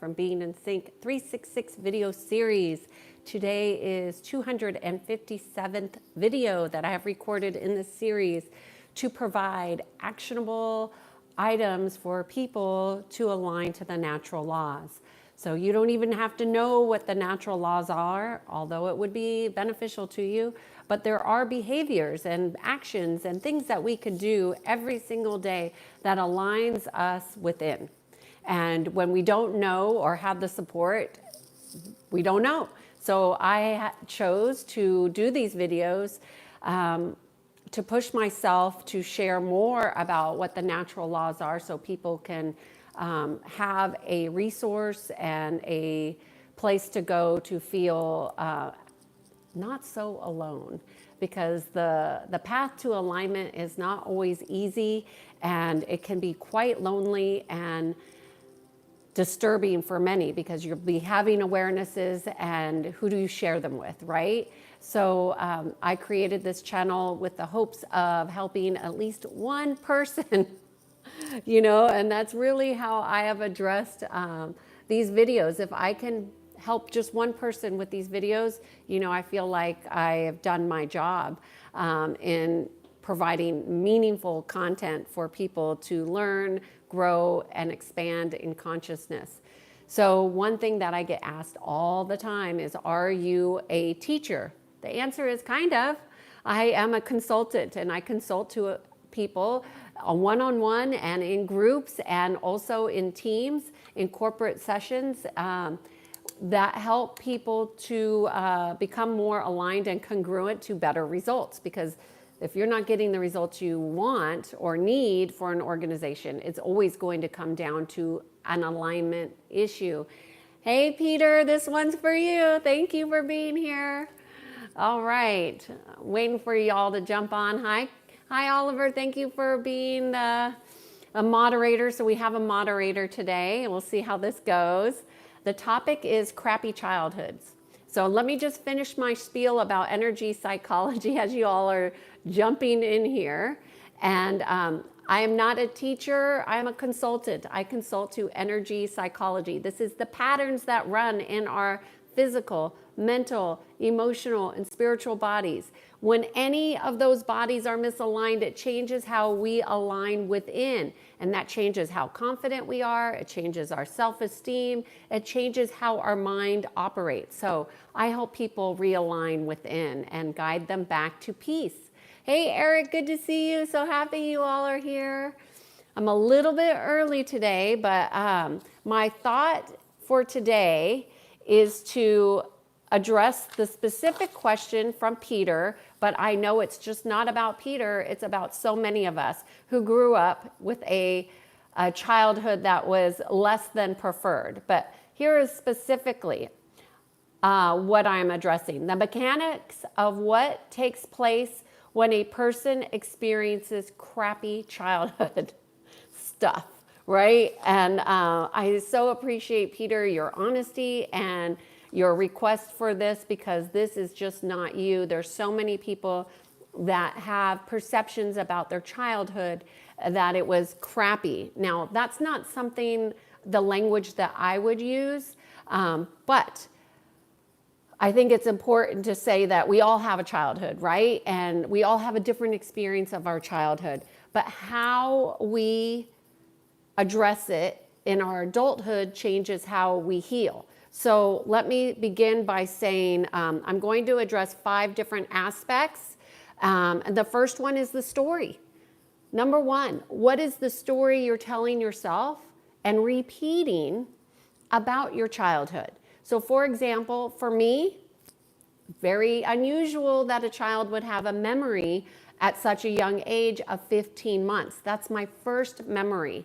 from Being in Sync 366 video series. Today is 257th video that I have recorded in this series to provide actionable items for people to align to the natural laws. So you don't even have to know what the natural laws are, although it would be beneficial to you, but there are behaviors and actions and things that we can do every single day that aligns us within. And when we don't know or have the support, we don't know. So I chose to do these videos to push myself to share more about what the natural laws are so people can have a resource and a place to go to feel not so alone, because the path to alignment is not always easy, and it can be quite lonely and disturbing for many, because you'll be having awarenesses and who do you share them with, right? So I created this channel with the hopes of helping at least one person you know, and that's really how I have addressed these videos. If I can help just one person with these videos, you know, I feel like I have done my job in providing meaningful content for people to learn, grow, and expand in consciousness. So one thing that I get asked all the time is, are you a teacher? The answer is kind of. I am a consultant, and I consult to people one-on-one and in groups, and also in teams, in corporate sessions that help people to become more aligned and congruent to better results. Because if you're not getting the results you want or need for an organization, it's always going to come down to an alignment issue. Hey, Peter, this one's for you. Thank you for being here. All right, waiting for y'all to jump on. Hi, Oliver. Thank you for being a moderator. So we have a moderator today, and we'll see how this goes. The topic is crappy childhoods. So let me just finish my spiel about energy psychology as you all are jumping in here. And I am not a teacher. I am a consultant. I consult to energy psychology. This is the patterns that run in our physical, mental, emotional, and spiritual bodies. When any of those bodies are misaligned, it changes how we align within. And that changes how confident we are. It changes our self-esteem. It changes how our mind operates. So I help people realign within and guide them back to peace. Hey, Eric, good to see you. So happy you all are here. I'm a little bit early today, but my thought for today is to address the specific question from Peter, but I know it's just not about Peter, it's about so many of us who grew up with a childhood that was less than preferred. But here is specifically what I'm addressing: the mechanics of what takes place when a person experiences crappy childhood stuff, right? And I so appreciate, Peter, your honesty and your request for this, because this is just not you. There's so many people that have perceptions about their childhood that it was crappy. Now, that's not something, the language that I would use, but I think it's important to say that we all have a childhood, right? And we all have a different experience of our childhood, but how we address it in our adulthood changes how we heal. So let me begin by saying I'm going to address 5 different aspects. And the first one is the story. Number 1, what is the story you're telling yourself and repeating about your childhood? So for example, for me, very unusual that a child would have a memory at such a young age of 15 months. That's my first memory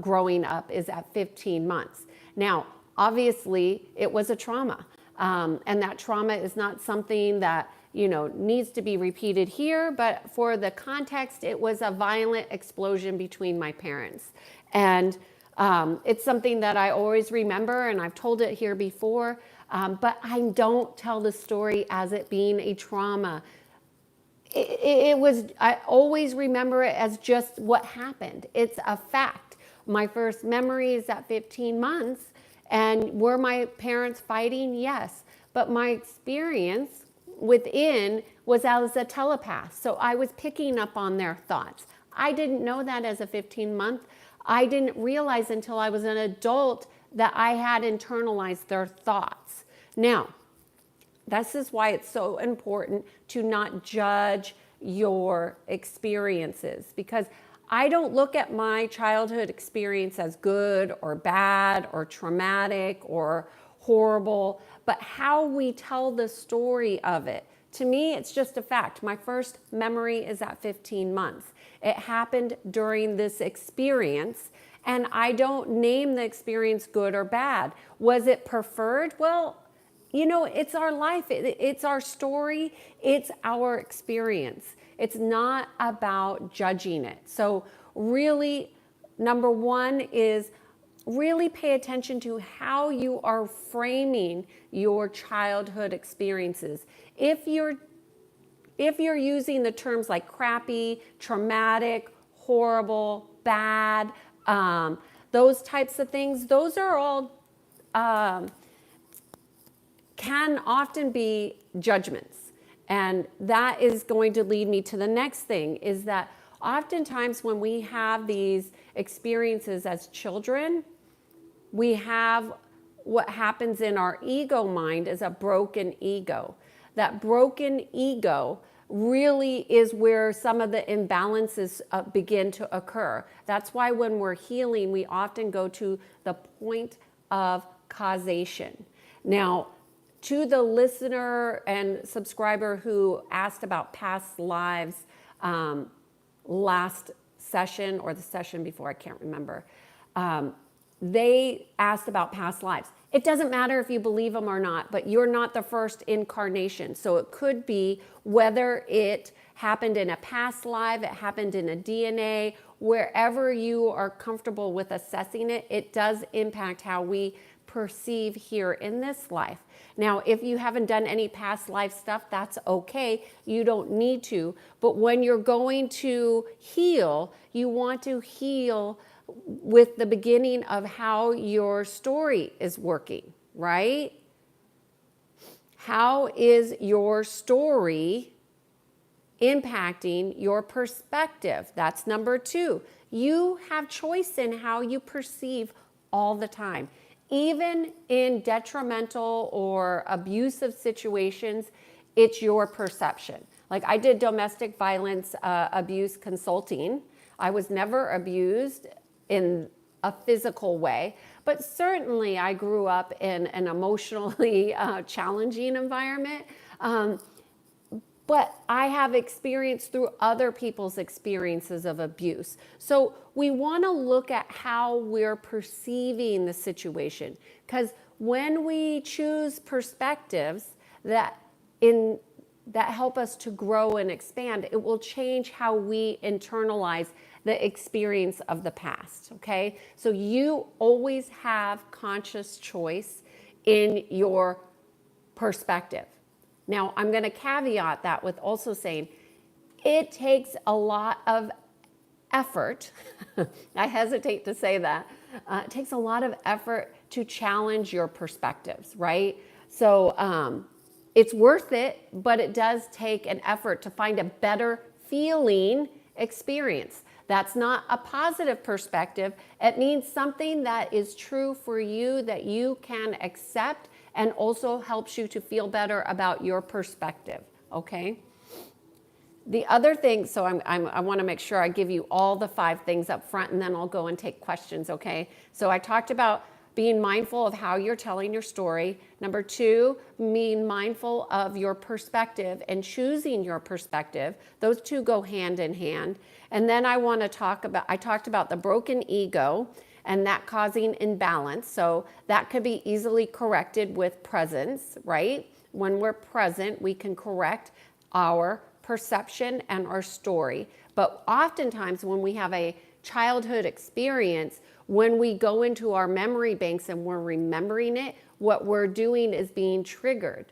growing up, is at 15 months. Now, obviously, it was a trauma, and that trauma is not something that, you know, needs to be repeated here, but for the context, it was a violent explosion between my parents. And it's something that I always remember, and I've told it here before, but I don't tell the story as it being a trauma. I always remember it as just what happened. It's a fact. My first memory is at 15 months, And were my parents fighting? Yes. But my experience within was as a telepath. So I was picking up on their thoughts. I didn't know that as a 15-month. I didn't realize until I was an adult that I had internalized their thoughts. Now, this is why it's so important to not judge your experiences, because I don't look at my childhood experience as good or bad or traumatic or horrible, but how we tell the story of it. To me, it's just a fact. My first memory is at 15 months. It happened during this experience, and I don't name the experience good or bad. Was it preferred? Well, you know, it's our life. It's our story. It's our experience. It's not about judging it. So really, number one is really pay attention to how you are framing your childhood experiences. If you're using the terms like crappy, traumatic, horrible, bad, those types of things, those are all can often be judgments. And that is going to lead me to the next thing, is that oftentimes when we have these experiences as children, we have what happens in our ego mind is a broken ego. That broken ego really is where some of the imbalances begin to occur. That's why when we're healing, we often go to the point of causation. Now, to the listener and subscriber who asked about past lives last session or the session before, I can't remember, they asked about past lives. It doesn't matter if you believe them or not, but you're not the first incarnation. So it could be whether it happened in a past life, it happened in a DNA, wherever you are comfortable with assessing it, it does impact how we perceive here in this life. Now, if you haven't done any past life stuff, that's okay. You don't need to. But when you're going to heal, you want to heal with the beginning of how your story is working, right? How is your story impacting your perspective? That's number two. You have choice in how you perceive all the time. Even in detrimental or abusive situations, it's your perception. Like I did domestic violence abuse consulting. I was never abused in a physical way, but certainly I grew up in an emotionally challenging environment. But I have experienced through other people's experiences of abuse. So we want to look at how we're perceiving the situation, because when we choose perspectives that help us to grow and expand, it will change how we internalize the experience of the past, okay? So you always have conscious choice in your perspective. Now, I'm going to caveat that with also saying it takes a lot of effort. I hesitate to say that. It takes a lot of effort to challenge your perspectives, right? So it's worth it, but it does take an effort to find a better feeling experience. That's not a positive perspective. It means something that is true for you that you can accept and also helps you to feel better about your perspective, okay? The other thing, so I want to make sure I give you all the 5 things up front, and then I'll go and take questions, okay? So I talked about being mindful of how you're telling your story. Number 2, being mindful of your perspective and choosing your perspective. Those two go hand in hand. And then I talked about the broken ego and that causing imbalance. So that could be easily corrected with presence, right? When we're present, we can correct our perception and our story. But oftentimes when we have a childhood experience, when we go into our memory banks and we're remembering it, what we're doing is being triggered.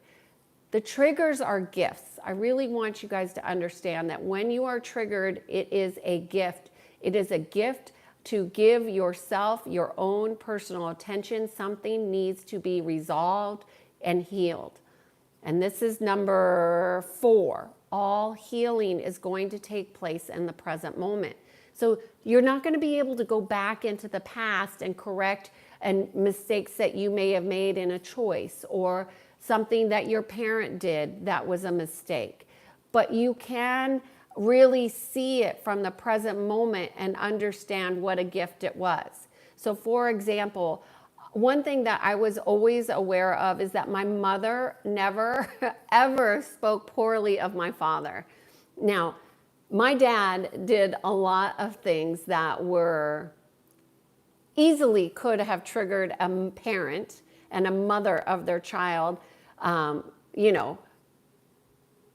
The triggers are gifts. I really want you guys to understand that when you are triggered, it is a gift. It is a gift to give yourself your own personal attention. Something needs to be resolved and healed. And this is number 4. All healing is going to take place in the present moment. So you're not going to be able to go back into the past and correct and mistakes that you may have made in a choice or something that your parent did that was a mistake. But you can really see it from the present moment and understand what a gift it was. So for example, one thing that I was always aware of is that my mother never ever spoke poorly of my father. Now, my dad did a lot of things that were easily could have triggered a parent and a mother of their child. You know,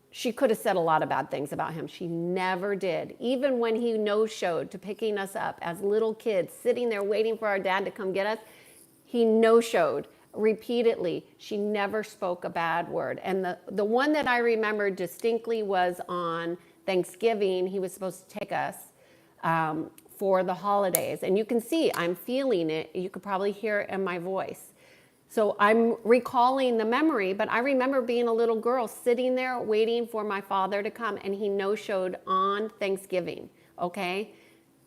she could have said a lot of bad things about him. She never did. Even when he no-showed to picking us up as little kids, sitting there waiting for our dad to come get us, he no-showed repeatedly. She never spoke a bad word. And the one that I remember distinctly was on Thanksgiving. He was supposed to take us for the holidays. And you can see I'm feeling it. You could probably hear it in my voice. So I'm recalling the memory, but I remember being a little girl sitting there waiting for my father to come, and he no-showed on Thanksgiving, okay?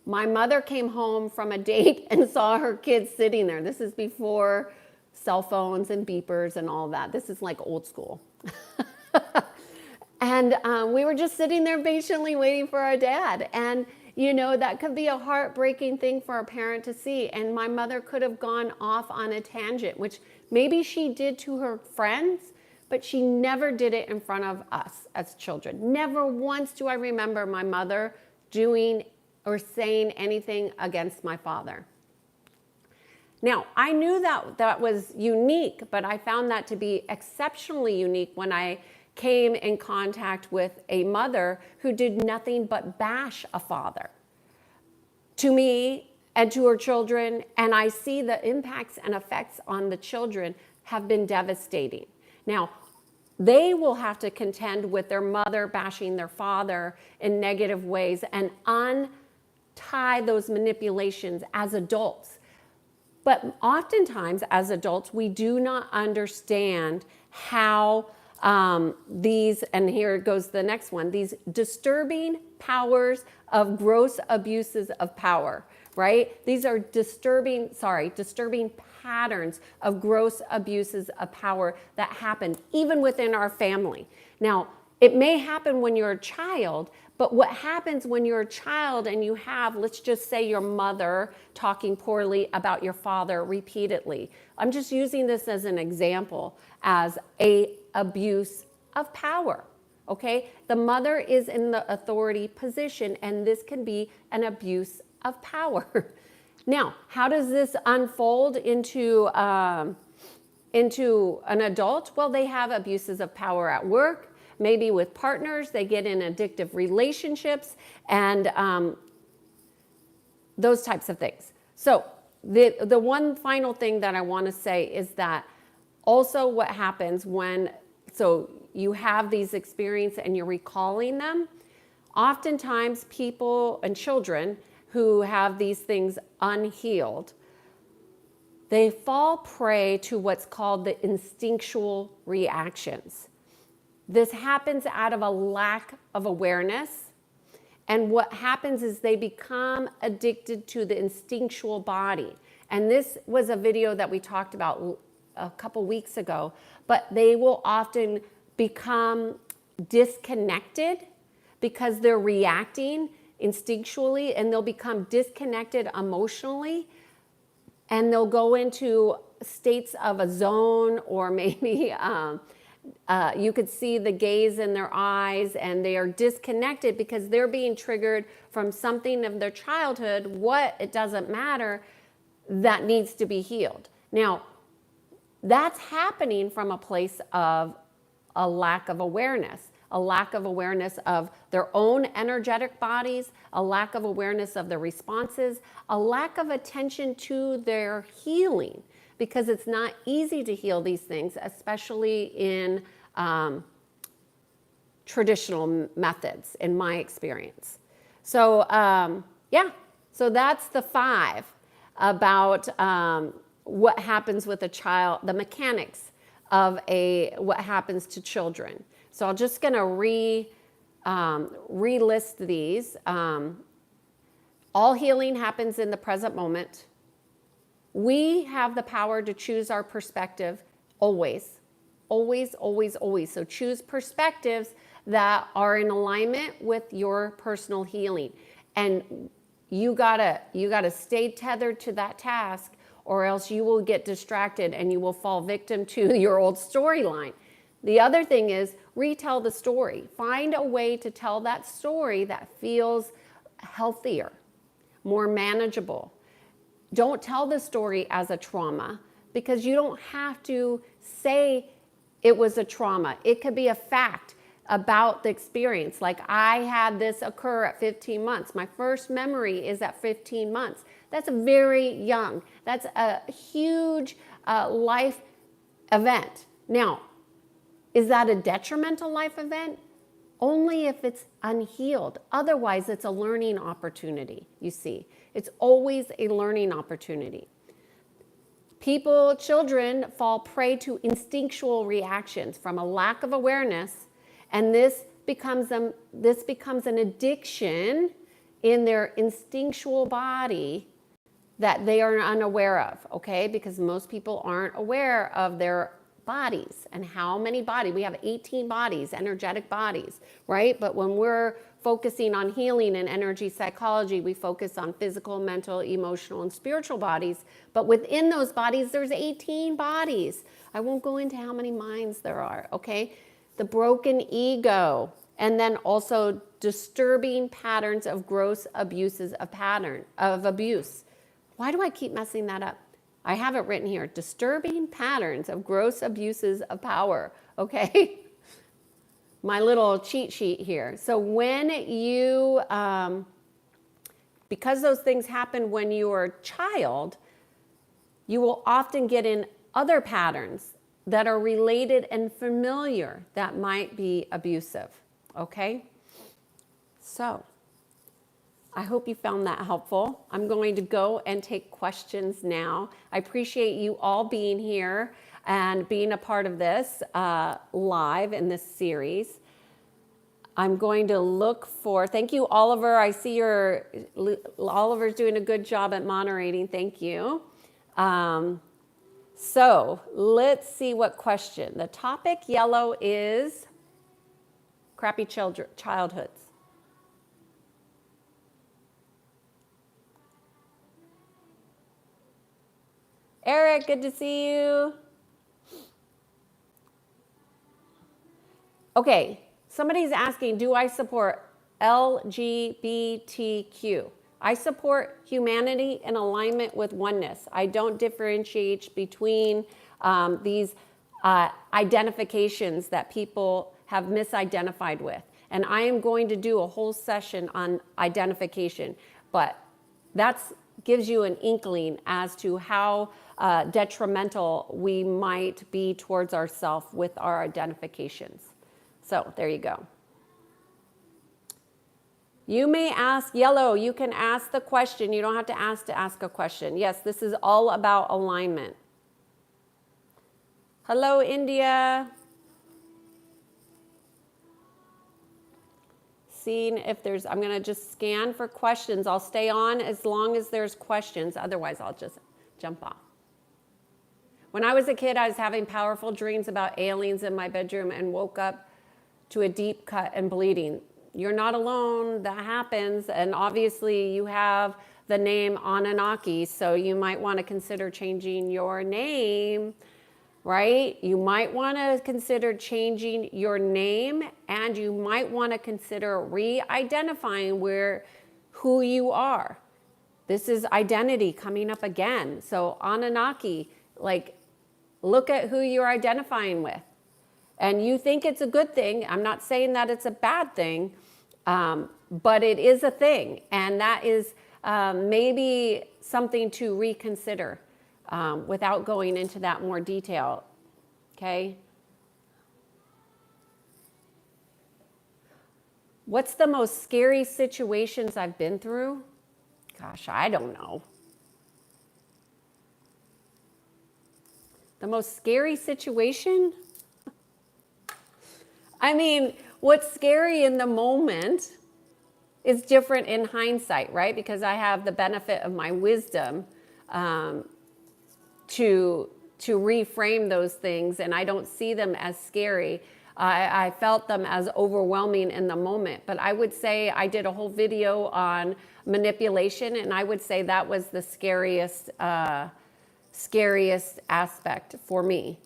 My mother came home from a date and saw her kids sitting there. This is before cell phones and beepers and all that. This is like old school. And we were just sitting there patiently waiting for our dad. And, you know, that could be a heartbreaking thing for a parent to see. And my mother could have gone off on a tangent, which maybe she did to her friends, but she never did it in front of us as children. Never once do I remember my mother doing or saying anything against my father. Now, I knew that that was unique, but I found that to be exceptionally unique when I came in contact with a mother who did nothing but bash a father to me and to her children. And I see the impacts and effects on the children have been devastating. Now, they will have to contend with their mother bashing their father in negative ways and untie those manipulations as adults. But oftentimes as adults, we do not understand how these, and here goes the next one, these disturbing powers of gross abuses of power, right? These are disturbing patterns of gross abuses of power that happen even within our family. Now, it may happen when you're a child, but what happens when you're a child and you have, let's just say, your mother talking poorly about your father repeatedly? I'm just using this as an example, as an abuse of power, okay? The mother is in the authority position, and this can be an abuse of power. Now, how does this unfold into an adult? Well, they have abuses of power at work, maybe with partners, they get in addictive relationships, and those types of things. So the one final thing that I want to say is that also what happens when, so you have these experiences and you're recalling them, oftentimes people and children who have these things unhealed, they fall prey to what's called the instinctual reactions. This happens out of a lack of awareness. And what happens is they become addicted to the instinctual body. And this was a video that we talked about a couple weeks ago, but they will often become disconnected because they're reacting instinctually, and they'll become disconnected emotionally, and they'll go into states of a zone, or maybe you could see the gaze in their eyes, and they are disconnected because they're being triggered from something of their childhood, it doesn't matter, that needs to be healed. Now, that's happening from a place of a lack of awareness of their own energetic bodies, a lack of awareness of their responses, a lack of attention to their healing, because it's not easy to heal these things, especially in traditional methods, in my experience. So yeah, So that's the 5 about what happens with a child, the mechanics of what happens to children. So I'm just going to relist these. All healing happens in the present moment. We have the power to choose our perspective always, always, always, always. So choose perspectives that are in alignment with your personal healing. And you gotta stay tethered to that task, or else you will get distracted and you will fall victim to your old storyline. The other thing is retell the story. Find a way to tell that story that feels healthier, more manageable. Don't tell the story as a trauma, because you don't have to say it was a trauma. It could be a fact about the experience. Like, I had this occur at 15 months. My first memory is at 15 months. That's very young. That's a huge life event. Now, is that a detrimental life event? Only if it's unhealed. Otherwise, it's a learning opportunity, you see. It's always a learning opportunity. Children fall prey to instinctual reactions from a lack of awareness, and this becomes an addiction in their instinctual body that they are unaware of, okay? Because most people aren't aware of their bodies and how many bodies. We have 18 bodies, energetic bodies, right? But when we're focusing on healing and energy psychology, we focus on physical, mental, emotional, and spiritual bodies. But within those bodies, there's 18 bodies. I won't go into how many minds there are, okay? The broken ego, and then also disturbing patterns of gross abuses of abuse. Why do I keep messing that up? I have it written here, disturbing patterns of gross abuses of power, okay? My little cheat sheet here. So when you, because those things happen when you are a child, you will often get in other patterns that are related and familiar that might be abusive, okay? So I hope you found that helpful. I'm going to go and take questions now. I appreciate you all being here and being a part of this live in this series. I'm going to look for, thank you, Oliver. I see Oliver's doing a good job at moderating. Thank you. So let's see what question. The topic yellow is crappy childhoods. Eric, good to see you. Okay, somebody's asking, do I support LGBTQ? I support humanity in alignment with oneness. I don't differentiate between these identifications that people have misidentified with. And I am going to do a whole session on identification, but that gives you an inkling as to how detrimental we might be towards ourselves with our identifications. So there you go. You may ask, yellow, you can ask the question. You don't have to ask a question. Yes, this is all about alignment. Hello, India. Seeing if there's, I'm gonna just scan for questions. I'll stay on as long as there's questions. Otherwise, I'll just jump off. When I was a kid, I was having powerful dreams about aliens in my bedroom and woke up to a deep cut and bleeding. You're not alone, that happens. And obviously you have the name Anunnaki, so you might want to consider changing your name, right? You might want to consider changing your name, and you might want to consider re-identifying who you are. This is identity coming up again. So Anunnaki, like, look at who you're identifying with. And you think it's a good thing. I'm not saying that it's a bad thing, but it is a thing. And that is maybe something to reconsider without going into that more detail, okay? What's the most scary situations I've been through? Gosh, I don't know. The most scary situation? I mean, what's scary in the moment is different in hindsight, right? Because I have the benefit of my wisdom to reframe those things, and I don't see them as scary. I felt them as overwhelming in the moment. But I would say I did a whole video on manipulation, and I would say that was the scariest aspect for me,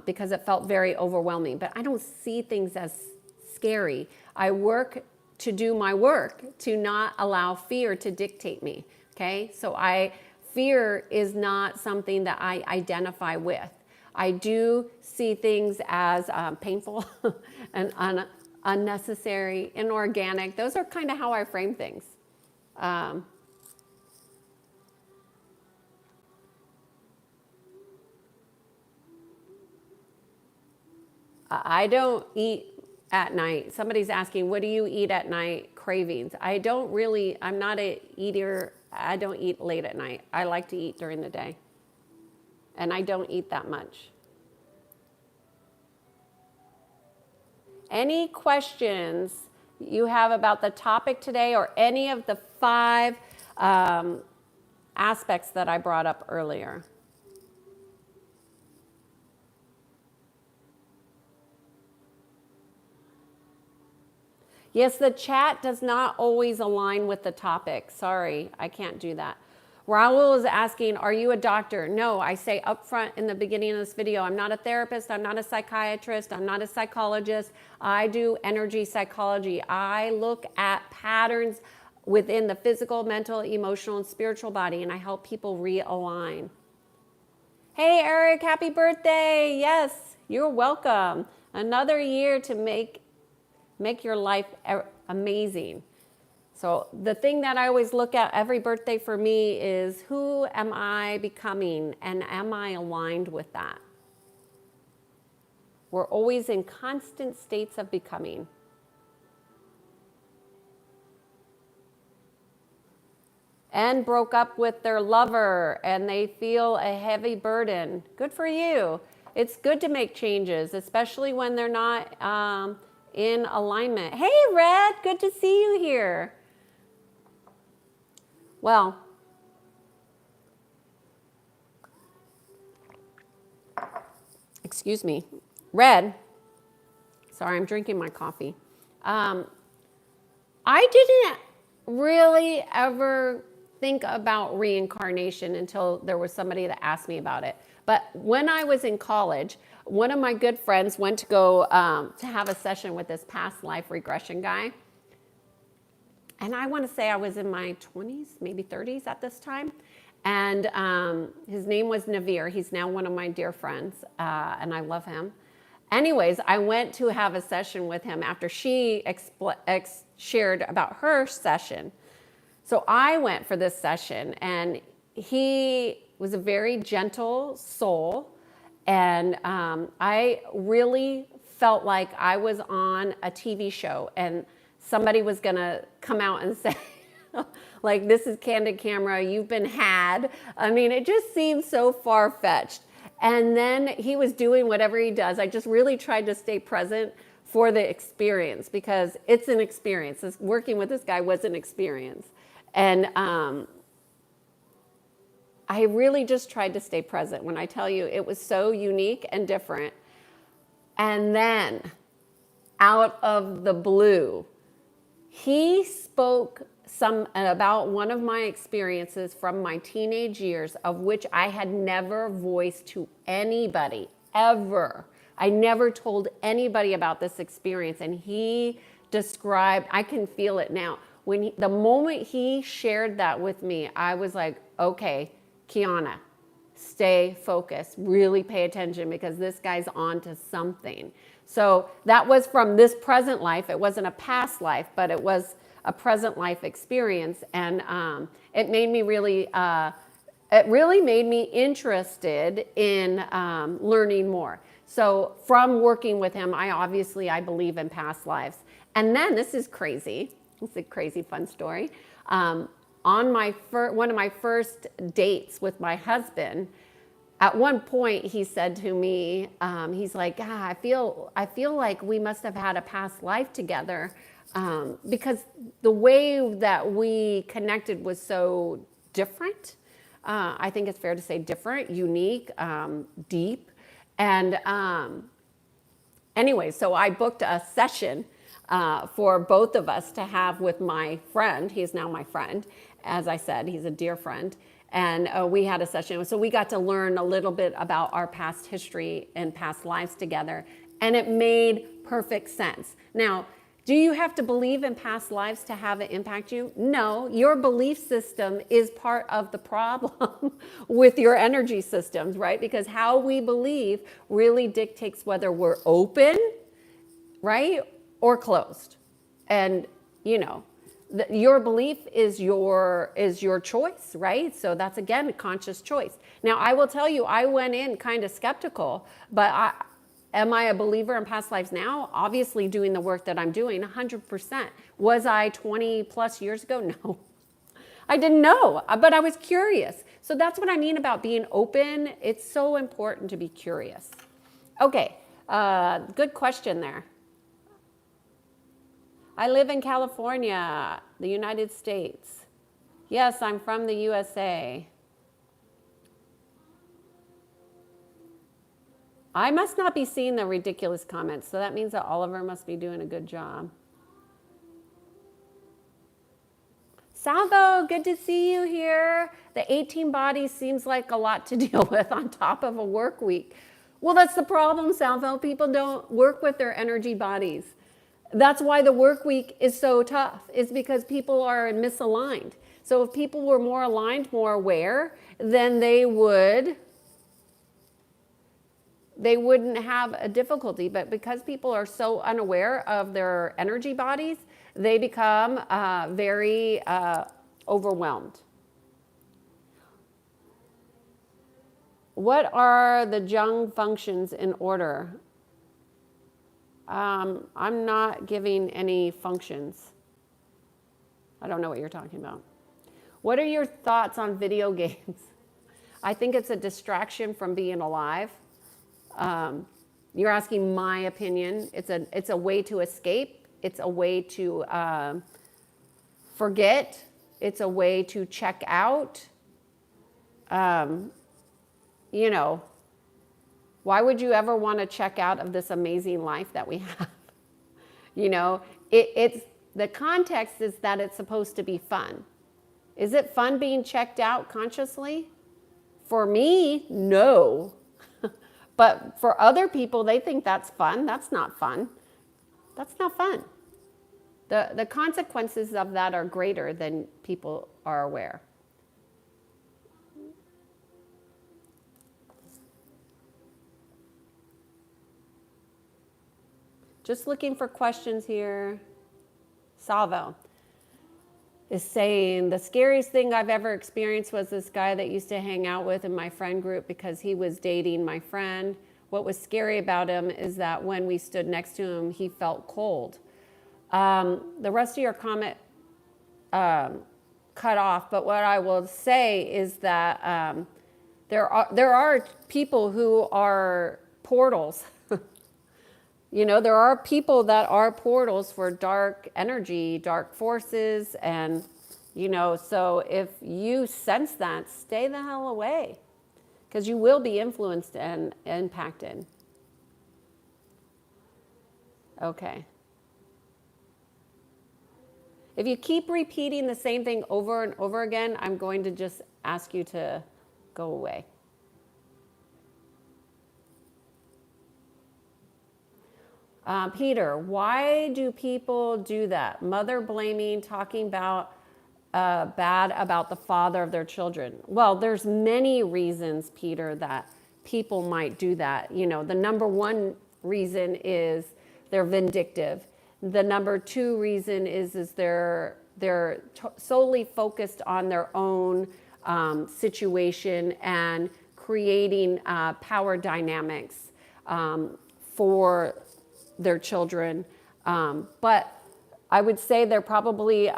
because it felt very overwhelming. But I don't see things as scary. I work to do my work, to not allow fear to dictate me, okay? So fear is not something that I identify with. I do see things as painful and unnecessary, inorganic. Those are kind of how I frame things. I don't eat at night. Somebody's asking, what do you eat at night? Cravings. I'm not a eater. I don't eat late at night. I like to eat during the day. And I don't eat that much. Any questions you have about the topic today or any of the 5 aspects that I brought up earlier? Yes, the chat does not always align with the topic. Sorry, I can't do that. Raul is asking, are you a doctor? No, I say up front in the beginning of this video, I'm not a therapist, I'm not a psychiatrist, I'm not a psychologist. I do energy psychology. I look at patterns within the physical, mental, emotional, and spiritual body, and I help people realign. Hey, Eric, happy birthday. Yes, you're welcome. Another year to make your life amazing. So the thing that I always look at every birthday for me is, who am I becoming, and am I aligned with that? We're always in constant states of becoming. And broke up with their lover and they feel a heavy burden. Good for you. It's good to make changes, especially when they're not in alignment. Hey, Red, good to see you here. Well, excuse me, Red, sorry, I'm drinking my coffee. I didn't really ever think about reincarnation until there was somebody that asked me about it. But when I was in college, one of my good friends went to go to have a session with this past life regression guy. And I want to say I was in my 20s, maybe 30s at this time. And his name was Navir. He's now one of my dear friends, and I love him. Anyways, I went to have a session with him after she shared about her session. So I went for this session, and he was a very gentle soul. And I really felt like I was on a TV show, and somebody was going to come out and say, like, this is candid camera, you've been had. I mean, it just seemed so far-fetched. And then he was doing whatever he does. I just really tried to stay present for the experience, because it's an experience. Working with this guy was an experience. And I really just tried to stay present. When I tell you, it was so unique and different. And then, out of the blue, he spoke about one of my experiences from my teenage years, of which I had never voiced to anybody, ever. I never told anybody about this experience. And he described, I can feel it now. The moment he shared that with me, I was like, okay, Kiannaa, stay focused, really pay attention, because this guy's on to something. So that was from this present life. It wasn't a past life, but it was a present life experience. And it made me really, it really made me interested in learning more. So from working with him, I believe in past lives. And then, this is crazy. It's a crazy fun story. on one of my first dates with my husband, at one point he said to me, he's like, I feel like we must have had a past life together, because the way that we connected was so different. I think it's fair to say different, unique, deep. And anyway, so I booked a session for both of us to have with my friend. He's now my friend. As I said, he's a dear friend. And we had a session. So we got to learn a little bit about our past history and past lives together. And it made perfect sense. Now, do you have to believe in past lives to have it impact you? No, your belief system is part of the problem with your energy systems, right? Because how we believe really dictates whether we're open, right, or closed. And, you know, your belief is your choice, right? So that's, again, a conscious choice. Now, I will tell you, I went in kind of skeptical, but am I a believer in past lives now? Obviously, doing the work that I'm doing, 100%. Was I 20 plus years ago? No. I didn't know, but I was curious. So that's what I mean about being open. It's so important to be curious. Okay, good question there. I live in California, the United States. Yes, I'm from the USA. I must not be seeing the ridiculous comments, so that means that Oliver must be doing a good job. Salvo, good to see you here. The 18 bodies seems like a lot to deal with on top of a work week. Well, that's the problem, Salvo. People don't work with their energy bodies. That's why the work week is so tough, is because people are misaligned. So if people were more aligned, more aware, then they wouldn't have a difficulty. But because people are so unaware of their energy bodies, they become very overwhelmed. What are the Jung functions in order? I'm not giving any functions. I don't know what you're talking about. What are your thoughts on video games? I think it's a distraction from being alive. You're asking my opinion. It's a way to escape. It's a way to forget. It's a way to check out. You know, why would you ever want to check out of this amazing life that we have? You know, it's the context is that it's supposed to be fun. Is it fun being checked out consciously? For me, no. But for other people, they think that's fun. That's not fun. That's not fun. The consequences of that are greater than people are aware. Just looking for questions here. Salvo is saying, the scariest thing I've ever experienced was this guy that used to hang out with in my friend group because he was dating my friend. What was scary about him is that when we stood next to him, he felt cold. The rest of your comment cut off, but what I will say is that there are people who are portals. You know, there are people that are portals for dark energy, dark forces, and, you know, so if you sense that, stay the hell away, because you will be influenced and impacted. Okay. If you keep repeating the same thing over and over again, I'm going to just ask you to go away. Peter, why do people do that? Mother blaming, talking about bad about the father of their children. Well, there's many reasons, Peter, that people might do that. You know, the number one reason is they're vindictive. The number two reason is they're solely focused on their own situation and creating power dynamics for their children. But I would say they're probably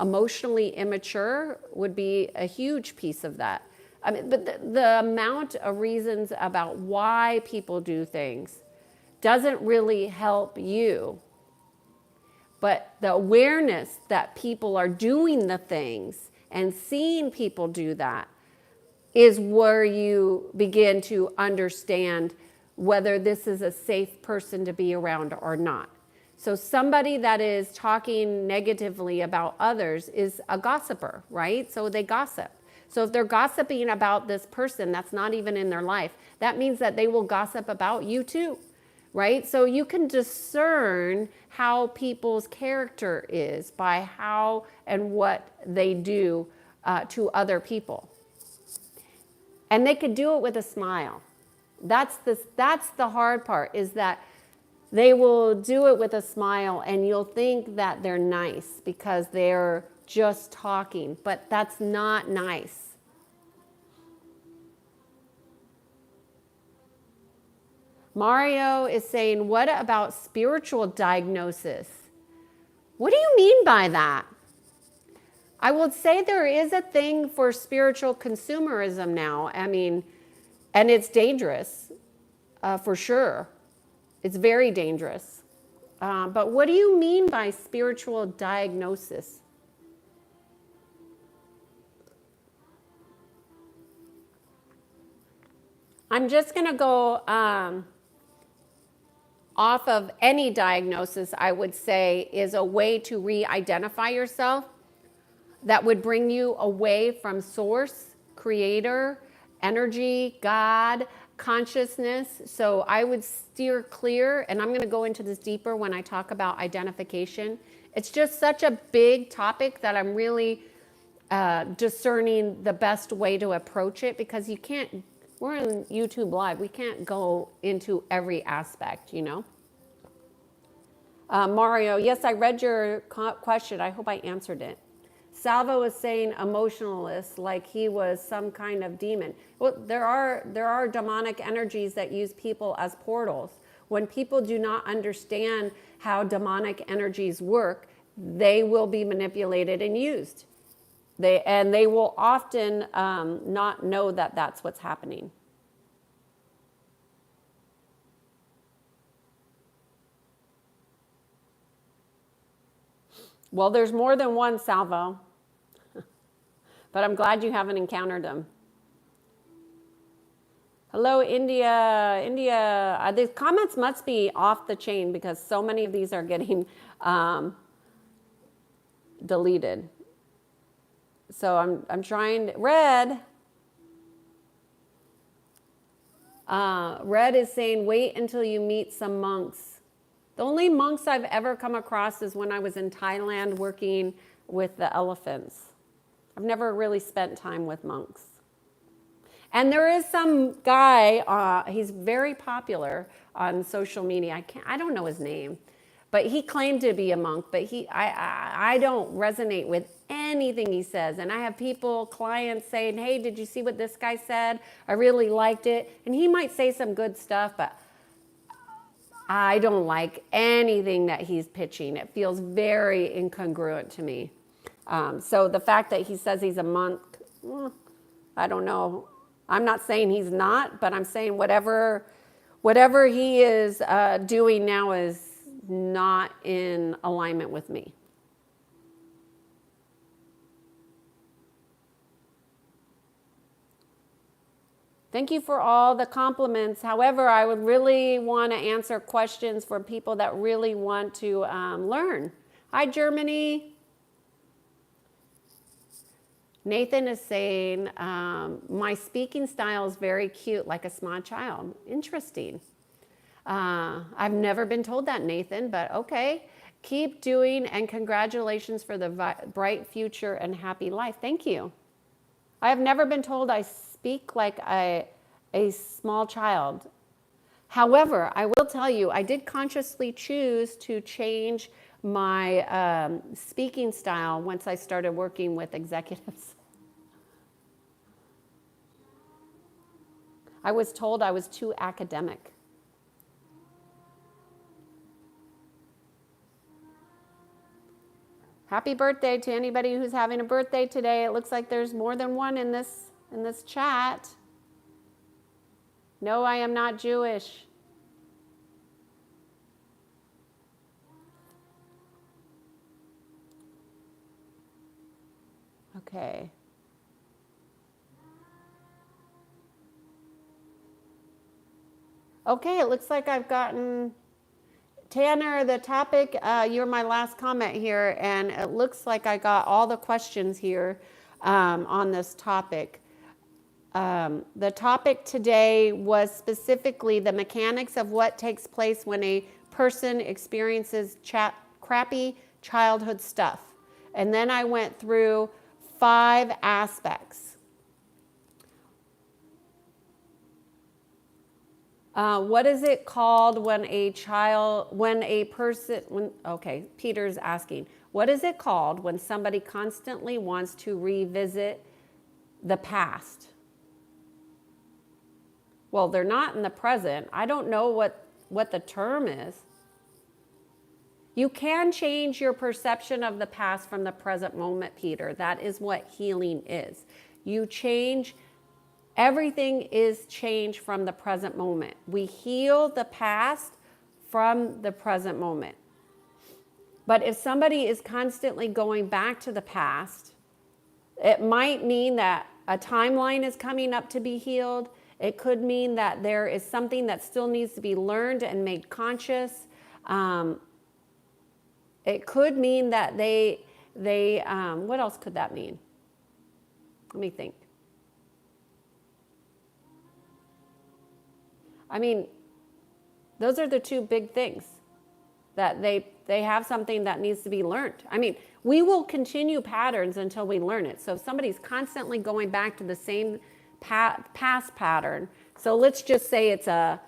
emotionally immature would be a huge piece of that. I mean, but the amount of reasons about why people do things doesn't really help you. But the awareness that people are doing the things and seeing people do that is where you begin to understand whether this is a safe person to be around or not. So somebody that is talking negatively about others is a gossiper, right? So they gossip. So if they're gossiping about this person that's not even in their life, that means that they will gossip about you too, right? So you can discern how people's character is by how and what they do to other people. And they could do it with a smile. That's the hard part, is that they will do it with a smile and you'll think that they're nice because they're just talking, but that's not nice. Mario is saying, what about spiritual diagnosis? What do you mean by that? I would say there is a thing for spiritual consumerism now. I mean, and it's dangerous, for sure. It's very dangerous. But what do you mean by spiritual diagnosis? I'm just going to go off of any diagnosis, I would say, is a way to re-identify yourself that would bring you away from source, creator, energy, God, consciousness. So I would steer clear, and I'm going to go into this deeper when I talk about identification. It's just such a big topic that I'm really discerning the best way to approach it, because you can't, we're on YouTube Live, we can't go into every aspect, you know. Mario, yes, I read your question. I hope I answered it. Salvo was saying emotionalist, like he was some kind of demon. Well, there are demonic energies that use people as portals. When people do not understand how demonic energies work, they will be manipulated and used. They will often not know that that's what's happening. Well, there's more than one, Salvo. But I'm glad you haven't encountered them. Hello, India. India, the comments must be off the chain because so many of these are getting deleted. So I'm trying. Red is saying, wait until you meet some monks. The only monks I've ever come across is when I was in Thailand working with the elephants. I've never really spent time with monks. And there is some guy, he's very popular on social media. I don't know his name, but he claimed to be a monk, but I don't resonate with anything he says. And I have clients saying, hey, did you see what this guy said? I really liked it. And he might say some good stuff, but I don't like anything that he's pitching. It feels very incongruent to me. So the fact that he says he's a monk, I don't know. I'm not saying he's not, but I'm saying whatever he is doing now is not in alignment with me. Thank you for all the compliments. However, I would really want to answer questions for people that really want to learn. Hi, Germany. Nathan is saying, my speaking style is very cute, like a small child. Interesting. I've never been told that, Nathan, but okay. Keep doing, and congratulations for the bright future and happy life. Thank you. I have never been told I speak like a small child. However, I will tell you, I did consciously choose to change my speaking style once I started working with executives. I was told I was too academic. Happy birthday to anybody who's having a birthday today. It looks like there's more than one in this chat. No, I am not Jewish. Okay. Okay, it looks like I've gotten, Tanner, the topic, you're my last comment here, and it looks like I got all the questions here on this topic. The topic today was specifically the mechanics of what takes place when a person experiences crappy childhood stuff. And then I went through 5 aspects. What is it called when okay, Peter's asking, what is it called when somebody constantly wants to revisit the past? Well, they're not in the present. I don't know what the term is. You can change your perception of the past from the present moment, Peter. That is what healing is. You change. Everything is changed from the present moment. We heal the past from the present moment. But if somebody is constantly going back to the past, it might mean that a timeline is coming up to be healed. It could mean that there is something that still needs to be learned and made conscious. It could mean that they what else could that mean? Let me think. I mean, those are the 2 big things, that they have something that needs to be learned. I mean, we will continue patterns until we learn it. So if somebody's constantly going back to the same past pattern, so let's just say it's a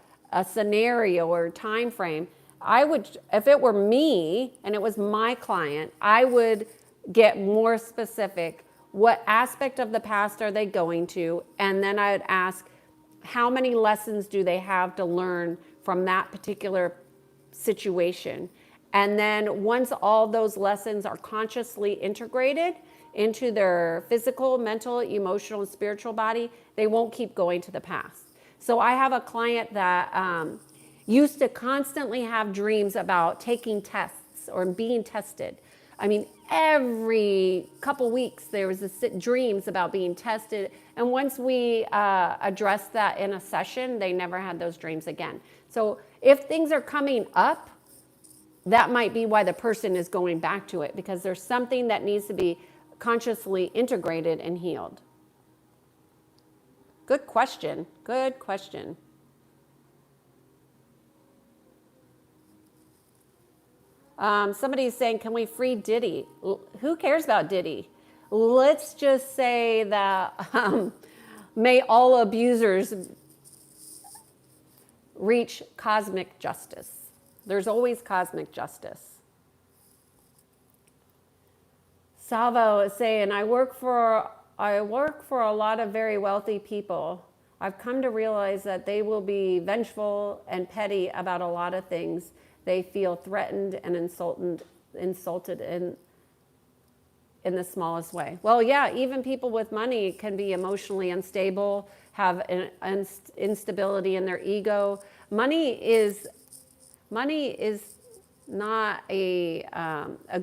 scenario or time frame, I would, if it were me and it was my client, I would get more specific. What aspect of the past are they going to? And then I would ask, how many lessons do they have to learn from that particular situation? And then once all those lessons are consciously integrated into their physical, mental, emotional, and spiritual body, they won't keep going to the past. So I have a client that used to constantly have dreams about taking tests or being tested. I mean, every couple weeks there was dreams about being tested. And once we addressed that in a session, they never had those dreams again. So if things are coming up, that might be why the person is going back to it, because there's something that needs to be consciously integrated and healed. Good question. Good question. Somebody's saying, can we free Diddy? Who cares about Diddy? Let's just say that may all abusers reach cosmic justice. There's always cosmic justice. Salvo is saying, I work for a lot of very wealthy people. I've come to realize that they will be vengeful and petty about a lot of things. They feel threatened and insulted in the smallest way. Well, yeah, even people with money can be emotionally unstable, have an instability in their ego. Money is not a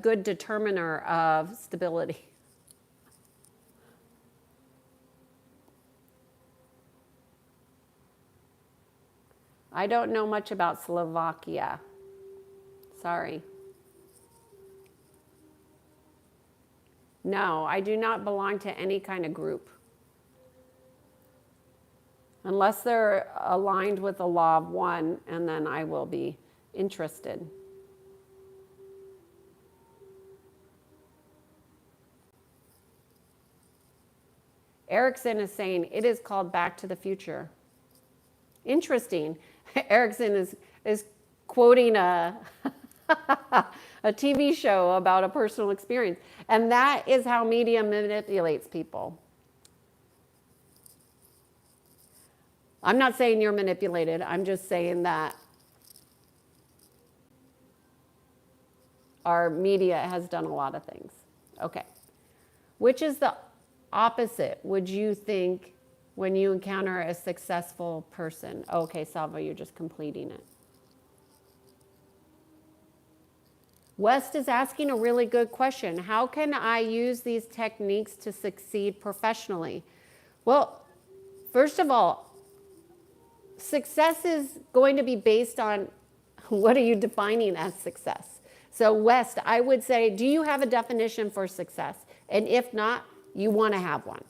good determiner of stability. I don't know much about Slovakia. Sorry. No, I do not belong to any kind of group. Unless they're aligned with the law of one, and then I will be interested. Erickson is saying it is called Back to the Future. Interesting. Erickson is quoting a TV show about a personal experience. And that is how media manipulates people. I'm not saying you're manipulated. I'm just saying that Our media has done a lot of things. Okay. Which is the opposite, would you think, when you encounter a successful person? Okay, Salva, you're just completing it. West is asking a really good question. How can I use these techniques to succeed professionally? Well, first of all, success is going to be based on what are you defining as success? So West, I would say, do you have a definition for success? And if not, you want to have one.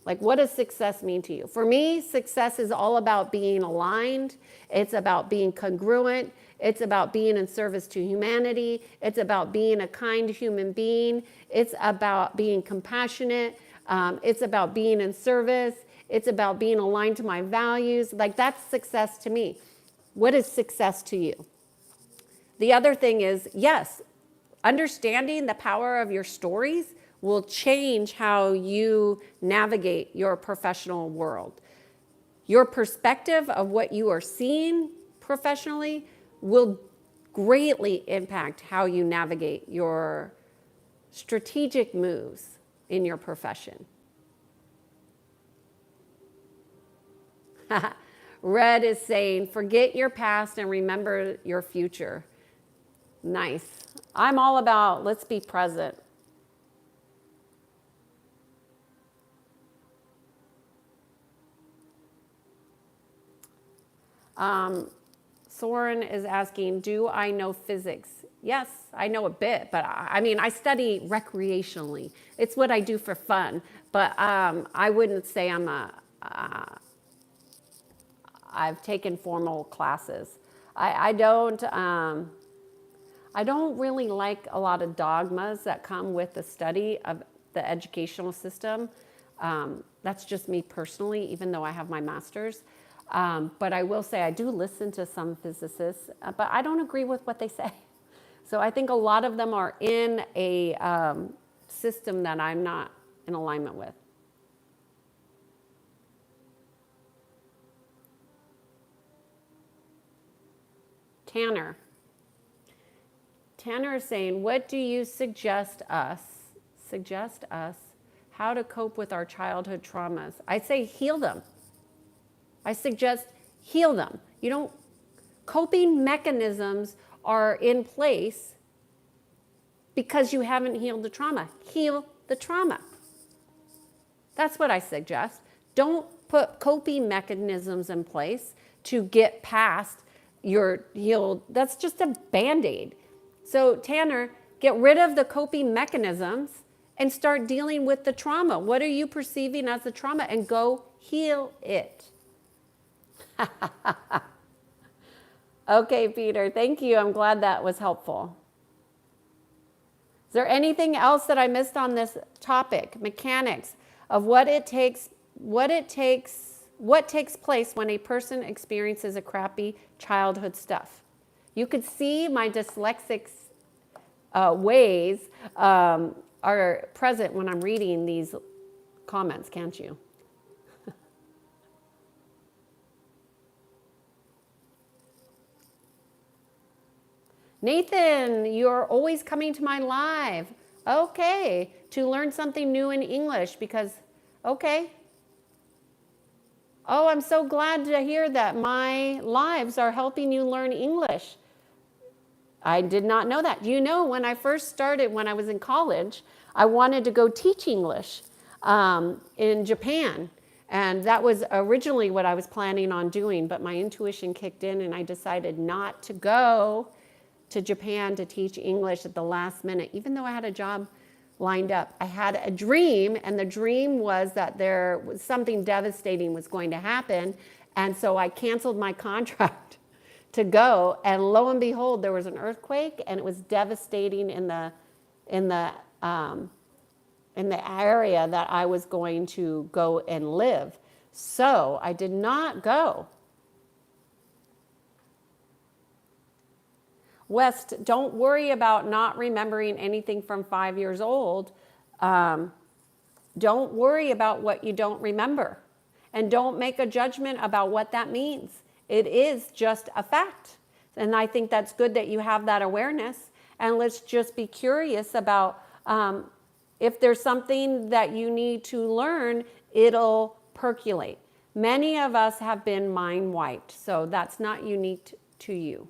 Like, what does success mean to you? For me, success is all about being aligned. It's about being congruent. It's about being in service to humanity. It's about being a kind human being. It's about being compassionate. It's about being in service. It's about being aligned to my values. Like, that's success to me. What is success to you? The other thing is, yes, understanding the power of your stories will change how you navigate your professional world. Your perspective of what you are seeing professionally will greatly impact how you navigate your strategic moves in your profession. Red is saying, forget your past and remember your future. Nice. I'm all about let's be present. Soren is asking, do I know physics? Yes, I know a bit, but I study recreationally. It's what I do for fun, but I wouldn't say I've taken formal classes. I don't really like a lot of dogmas that come with the study of the educational system. That's just me personally, even though I have my master's. But I will say I do listen to some physicists, but I don't agree with what they say. So I think a lot of them are in a system that I'm not in alignment with. Tanner is saying, what do you suggest us how to cope with our childhood traumas? I say heal them. I suggest heal them. Coping mechanisms are in place because you haven't healed the trauma. Heal the trauma. That's what I suggest. Don't put coping mechanisms in place to get past your healed. That's just a Band-Aid. So Tanner, get rid of the coping mechanisms and start dealing with the trauma. What are you perceiving as the trauma? And go heal it. Okay, Peter, thank you. I'm glad that was helpful. Is there anything else that I missed on this topic? Mechanics of what takes place when a person experiences a crappy childhood stuff. You could see my dyslexic ways are present when I'm reading these comments, can't you? Nathan, you're always coming to my live. Okay, to learn something new in English okay. Oh, I'm so glad to hear that my lives are helping you learn English. I did not know that. When I first started, when I was in college, I wanted to go teach English in Japan. And that was originally what I was planning on doing, but my intuition kicked in and I decided not to go to Japan to teach English at the last minute, even though I had a job lined up. I had a dream, and the dream was that there was something devastating was going to happen, and so I canceled my contract to go, and lo and behold, there was an earthquake, and it was devastating in the area that I was going to go and live. So I did not go. West, don't worry about not remembering anything from 5 years old. Don't worry about what you don't remember. And don't make a judgment about what that means. It is just a fact. And I think that's good that you have that awareness. And let's just be curious about if there's something that you need to learn, it'll percolate. Many of us have been mind wiped, so that's not unique to you.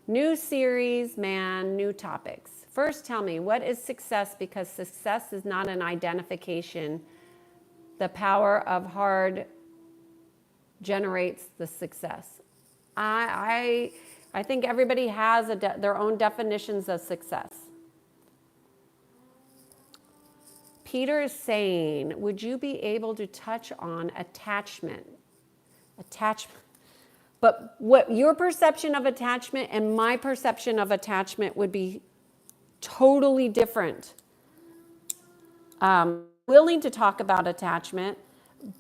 New series, man, new topics. First, tell me, what is success? Because success is not an identification. The power of hard generates the success. I think everybody has their own definitions of success. Peter is saying, would you be able to touch on attachment? Attachment. But what your perception of attachment and my perception of attachment would be totally different. Willing to talk about attachment,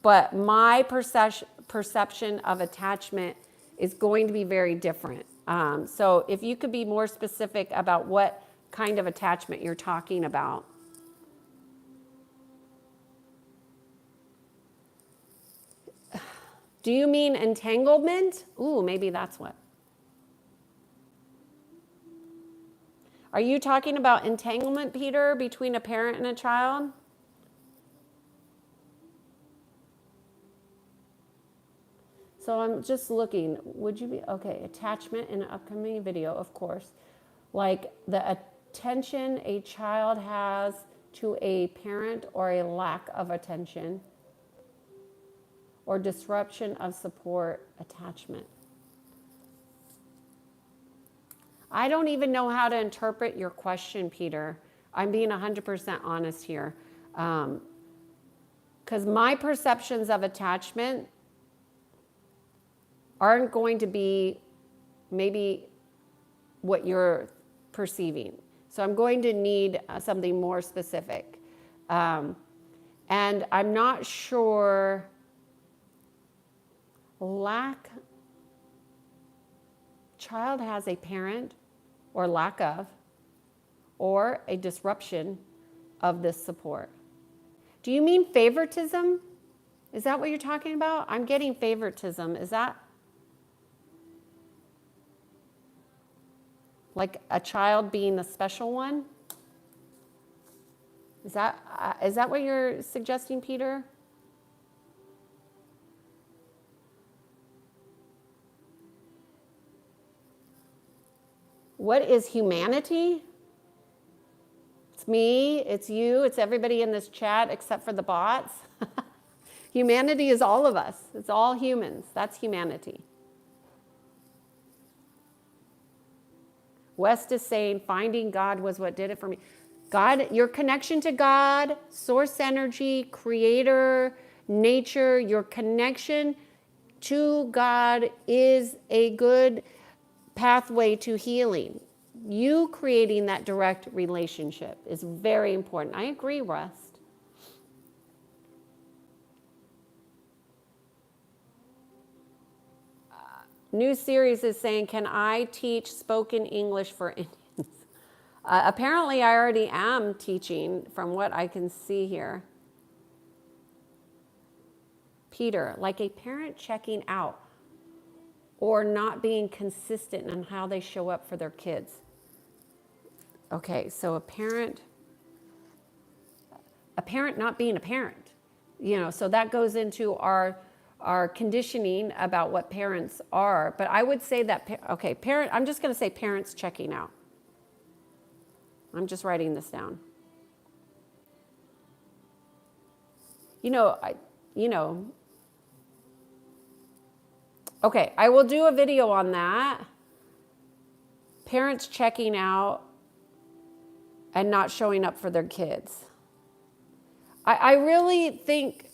but my perception of attachment is going to be very different. So if you could be more specific about what kind of attachment you're talking about. Do you mean entanglement? Ooh, maybe that's what. Are you talking about entanglement, Peter, between a parent and a child? So I'm just looking. Would you be, okay, attachment in an upcoming video, of course. Like the attention a child has to a parent or a lack of attention, or disruption of support, attachment. I don't even know how to interpret your question, Peter. I'm being 100% honest here. Because my perceptions of attachment aren't going to be maybe what you're perceiving. So I'm going to need something more specific. And I'm not sure. Child has a parent or lack of, or a disruption of this support. Do you mean favoritism? Is that what you're talking about? I'm getting favoritism. Is that like a child being the special one? Is that what you're suggesting, Peter? What is humanity? It's me, it's you, it's everybody in this chat except for the bots. Humanity is all of us. It's all humans. That's humanity. West is saying finding God was what did it for me. God, your connection to God, source energy, creator, nature, your connection to God is a good pathway to healing. You creating that direct relationship is very important. I agree, Rust. New series is saying, can I teach spoken English for Indians? Apparently, I already am teaching from what I can see here. Peter, like a parent checking out or not being consistent in how they show up for their kids. Okay, so a parent not being a parent, so that goes into our conditioning about what parents are. But I would say that, I'm just going to say parents checking out. I'm just writing this down. Okay, I will do a video on that. Parents checking out and not showing up for their kids. I really think,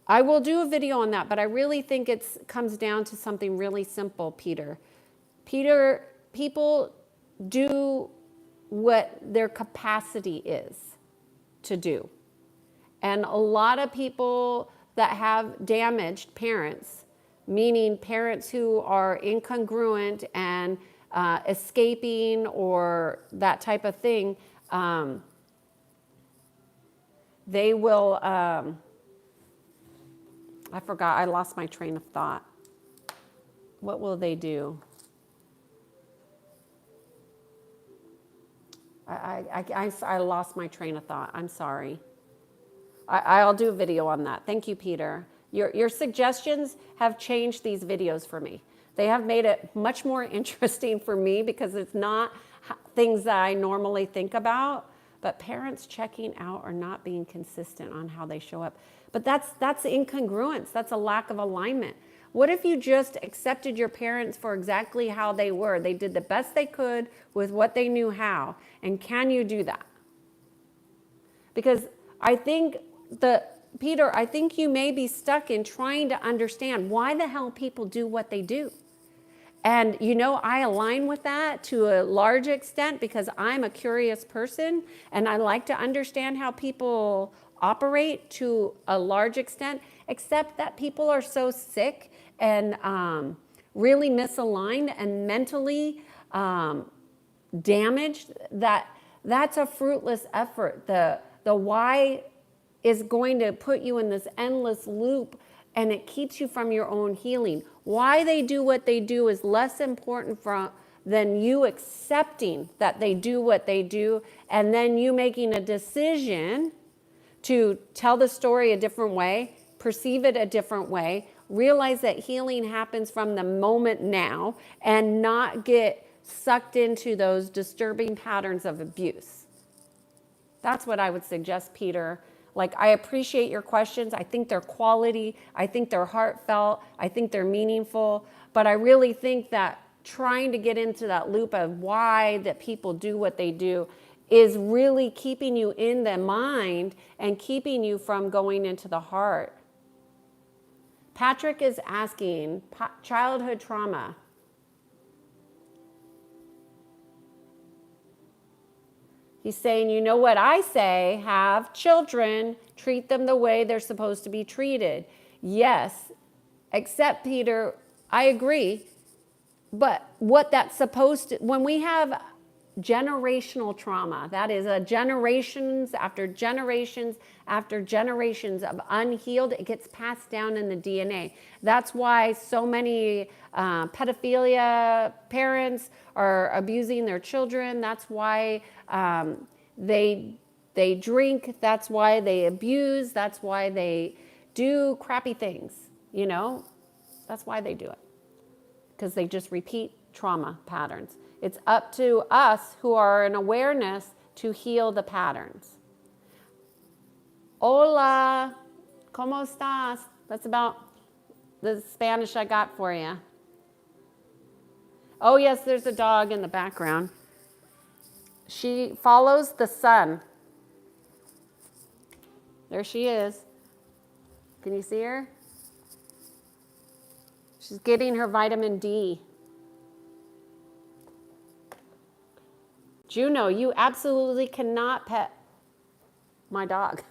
I will do a video on that, but I really think it comes down to something really simple, Peter. People do what their capacity is to do. And a lot of people that have damaged parents, meaning parents who are incongruent and escaping or that type of thing, they will, I forgot, I lost my train of thought. What will they do? I lost my train of thought. I'm sorry. I'll do a video on that. Thank you, Peter. Your suggestions have changed these videos for me. They have made it much more interesting for me because it's not things that I normally think about, but parents checking out or not being consistent on how they show up. But that's incongruence. That's a lack of alignment. What if you just accepted your parents for exactly how they were? They did the best they could with what they knew how. And can you do that? Because I think Peter, I think you may be stuck in trying to understand why the hell people do what they do. And I align with that to a large extent because I'm a curious person and I like to understand how people operate to a large extent, except that people are so sick and really misaligned and mentally damaged that that's a fruitless effort. The why is going to put you in this endless loop and it keeps you from your own healing. Why they do what they do is less important than you accepting that they do what they do and then you making a decision to tell the story a different way, perceive it a different way, realize that healing happens from the moment now and not get sucked into those disturbing patterns of abuse. That's what I would suggest, Peter. Like, I appreciate your questions. I think they're quality. I think they're heartfelt. I think they're meaningful. But I really think that trying to get into that loop of why that people do what they do is really keeping you in the mind and keeping you from going into the heart. Patrick is asking, childhood trauma. He's saying, you know what I say, have children, treat them the way they're supposed to be treated. Yes, except Peter, I agree. But what that's supposed to, when we have generational trauma, that is a generations after generations after generations of unhealed, it gets passed down in the DNA. That's why so many pedophilia parents are abusing their children. That's why they drink. That's why they abuse. That's why they do crappy things. That's why they do it, because they just repeat trauma patterns. It's up to us who are in awareness to heal the patterns. Hola, ¿cómo estás? That's about the Spanish I got for you. Oh yes, there's a dog in the background. She follows the sun. There she is. Can you see her? She's getting her vitamin D. Juno, you absolutely cannot pet my dog.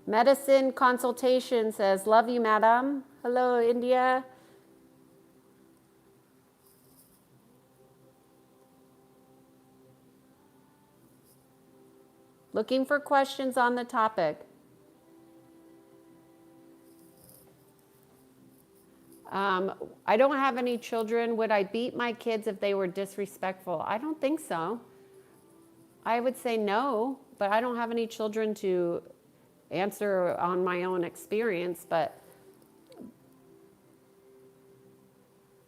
Medicine consultation says, love you, madam. Hello, India. Looking for questions on the topic. I don't have any children. Would I beat my kids if they were disrespectful? I don't think so. I would say no, but I don't have any children to answer on my own experience,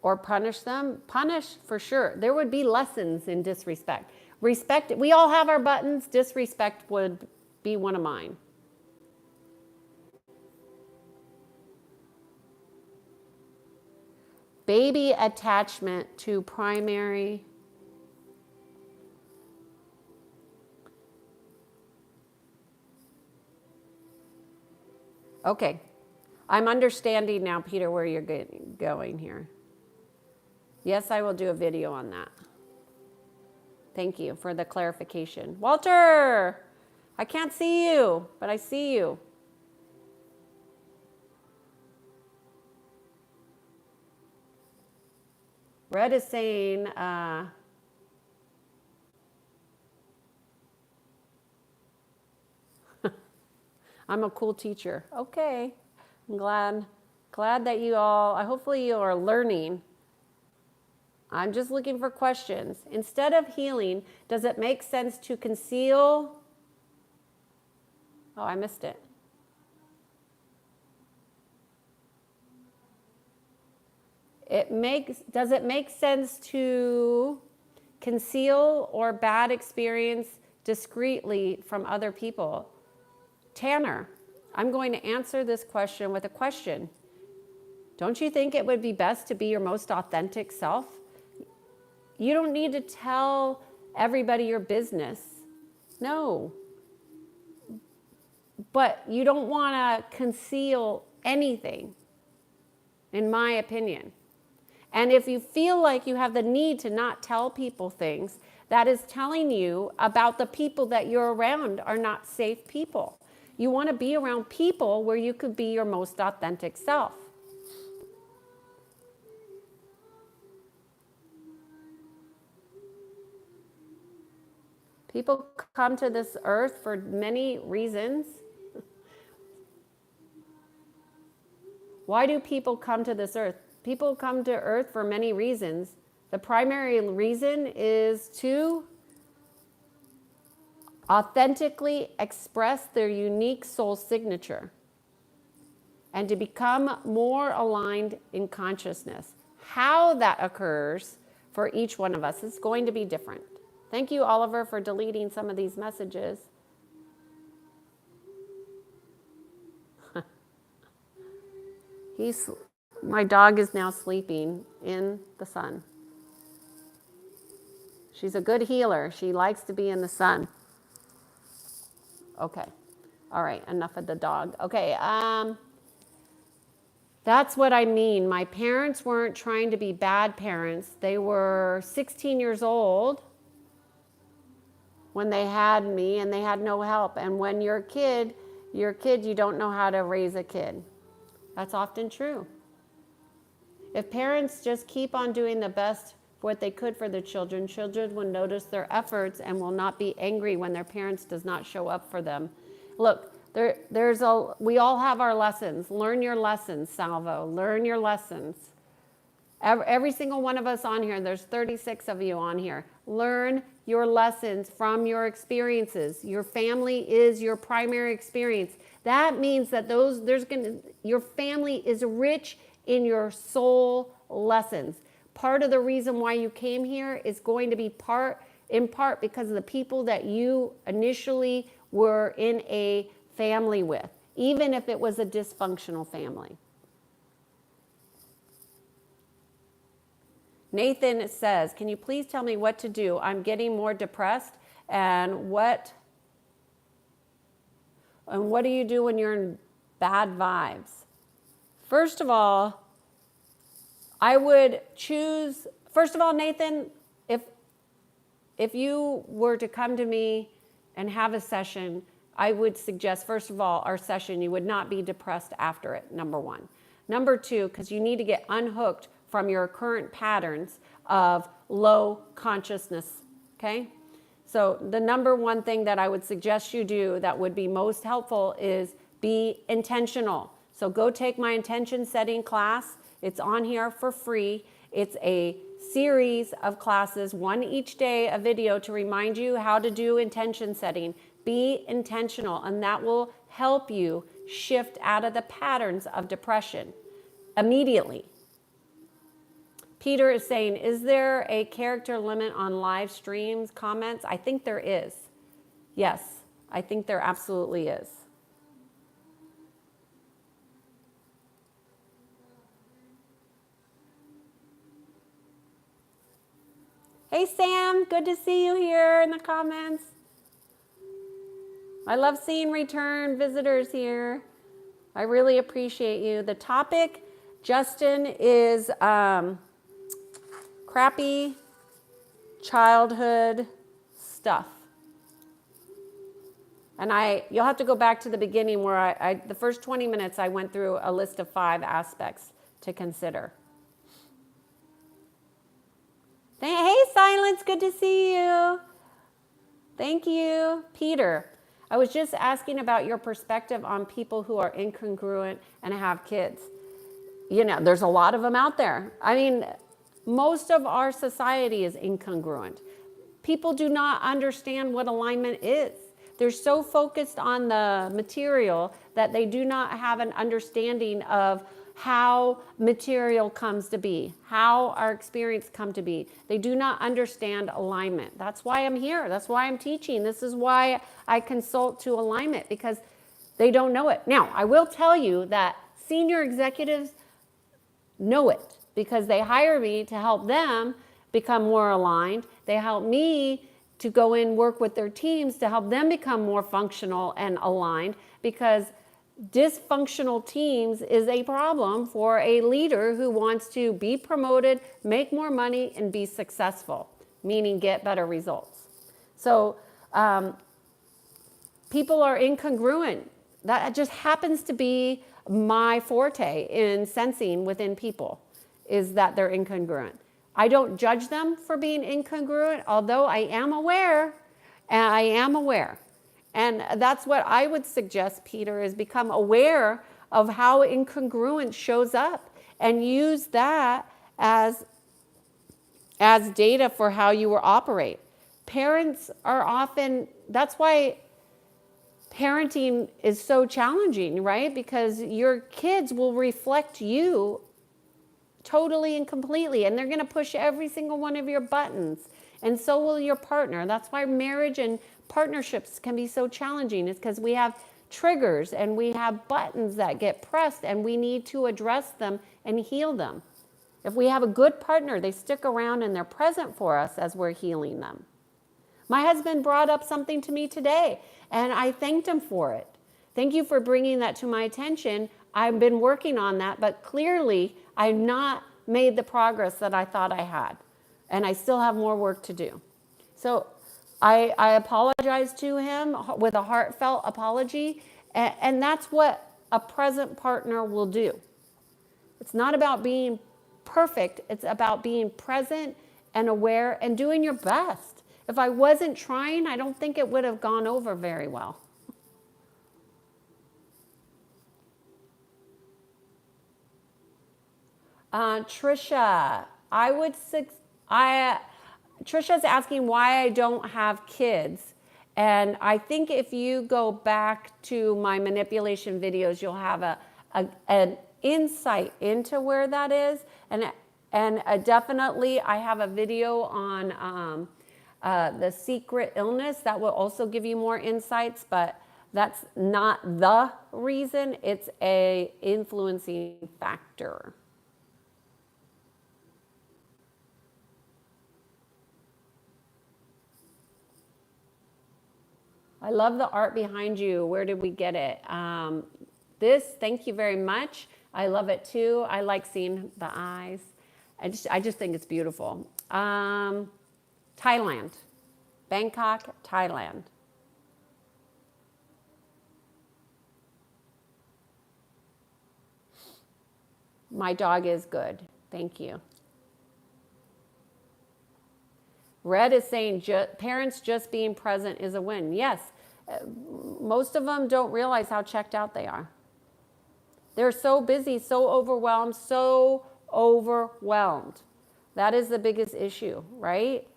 or punish them. Punish for sure. There would be lessons in disrespect. Respect, we all have our buttons. Disrespect would be one of mine. Baby attachment to primary. Okay, I'm understanding now, Peter, where you're going here. Yes, I will do a video on that. Thank you for the clarification. Walter, I can't see you, but I see you. Red is saying, I'm a cool teacher. Okay, I'm glad Glad that you all, hopefully you are learning. I'm just looking for questions. Instead of healing, does it make sense to conceal? Oh, I missed it. Does it make sense to conceal or bad experience discreetly from other people? Tanner, I'm going to answer this question with a question. Don't you think it would be best to be your most authentic self? You don't need to tell everybody your business. No. But you don't want to conceal anything, in my opinion. And if you feel like you have the need to not tell people things, that is telling you about the people that you're around are not safe people. You want to be around people where you could be your most authentic self. People come to this earth for many reasons. Why do people come to this earth? People come to earth for many reasons. The primary reason is to authentically express their unique soul signature and to become more aligned in consciousness. How that occurs for each one of us is going to be different. Thank you, Oliver, for deleting some of these messages. My dog is now sleeping in the sun. She's a good healer. She likes to be in the sun. Okay. All right, enough of the dog. Okay, that's what I mean. My parents weren't trying to be bad parents. They were 16 years old when they had me, and they had no help. And when you're a kid, you don't know how to raise a kid. That's often true. If parents just keep on doing the best what they could for their children, children will notice their efforts and will not be angry when their parents does not show up for them. Look, we all have our lessons. Learn your lessons, Salvo. Learn your lessons. Every single one of us on here, there's 36 of you on here. Learn your lessons from your experiences. Your family is your primary experience. That means that your family is rich in your soul lessons. Part of the reason why you came here is going to be in part because of the people that you initially were in a family with, even if it was a dysfunctional family. Nathan says, can you please tell me what to do? I'm getting more depressed. And what do you do when you're in bad vibes? First of all, I would choose, Nathan, if you were to come to me and have a session, I would suggest, first of all, our session, you would not be depressed after it, number one. Number two, because you need to get unhooked from your current patterns of low consciousness, okay? So the number one thing that I would suggest you do that would be most helpful is be intentional. So go take my intention setting class. It's on here for free. It's a series of classes, one each day, a video to remind you how to do intention setting. Be intentional, and that will help you shift out of the patterns of depression immediately. Peter is saying, is there a character limit on live streams, comments? I think there is. Yes, I think there absolutely is. Hey, Sam, good to see you here in the comments. I love seeing return visitors here. I really appreciate you. The topic, Justin, is crappy childhood stuff. And you'll have to go back to the beginning where the first 20 minutes I went through a list of 5 aspects to consider. Hey, Silence, good to see you. Thank you. Peter, I was just asking about your perspective on people who are incongruent and have kids. there's a lot of them out there. I mean, most of our society is incongruent. People do not understand what alignment is. They're so focused on the material that they do not have an understanding of how material comes to be, how our experience come to be. They do not understand alignment. That's why I'm here. That's why I'm teaching. This is why I consult to alignment, because they don't know it. Now, I will tell you that senior executives know it because they hire me to help them become more aligned. They help me to go in, work with their teams to help them become more functional and aligned, because dysfunctional teams is a problem for a leader who wants to be promoted, make more money, and be successful, meaning get better results. So people are incongruent. That just happens to be my forte in sensing within people, is that they're incongruent. I don't judge them for being incongruent, although I am aware, And that's what I would suggest, Peter, is become aware of how incongruence shows up and use that as data for how you will operate. Parents are often, that's why parenting is so challenging, right? Because your kids will reflect you totally and completely, and they're going to push every single one of your buttons, and so will your partner. That's why marriage and partnerships can be so challenging. It's because we have triggers and we have buttons that get pressed, and we need to address them and heal them. If we have a good partner, they stick around and they're present for us as we're healing them. My husband brought up something to me today, and I thanked him for it. Thank you for bringing that to my attention. I've been working on that, but clearly I've not made the progress that I thought I had, and I still have more work to do. So I apologize to him with a heartfelt apology, and that's what a present partner will do. It's not about being perfect. It's about being present and aware and doing your best. If I wasn't trying, I don't think it would have gone over very well. Trisha, Trisha's asking why I don't have kids. And I think if you go back to my manipulation videos, you'll have an insight into where that is. And definitely I have a video on the secret illness that will also give you more insights, but that's not the reason. It's a influencing factor. I love the art behind you. Where did we get it? Thank you very much. I love it too. I like seeing the eyes. I just think it's beautiful. Thailand, Bangkok, Thailand. My dog is good. Thank you. Red is saying parents just being present is a win. Yes, most of them don't realize how checked out they are. They're so busy, so overwhelmed. That is the biggest issue, right?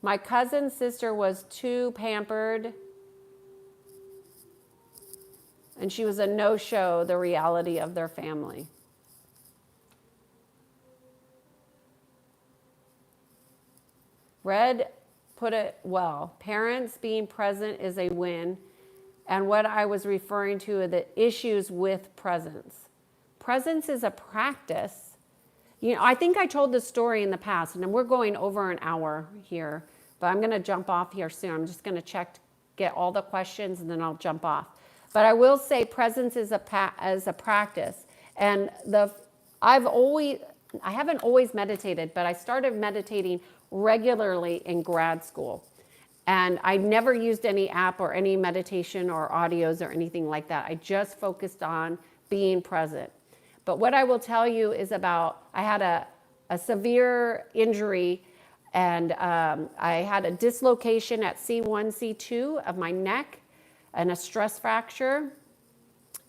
My cousin's sister was too pampered, and she was a no-show, the reality of their family. Red put it well. Parents being present is a win. And what I was referring to are the issues with presence. Presence is a practice. I think I told this story in the past, and we're going over an hour here, but I'm going to jump off here soon. I'm just going to get all the questions, and then I'll jump off. But I will say presence is a practice. And I haven't always meditated, but I started meditating regularly in grad school. And I never used any app or any meditation or audios or anything like that. I just focused on being present. But what I will tell you is I had a severe injury, and I had a dislocation at C1, C2 of my neck and a stress fracture.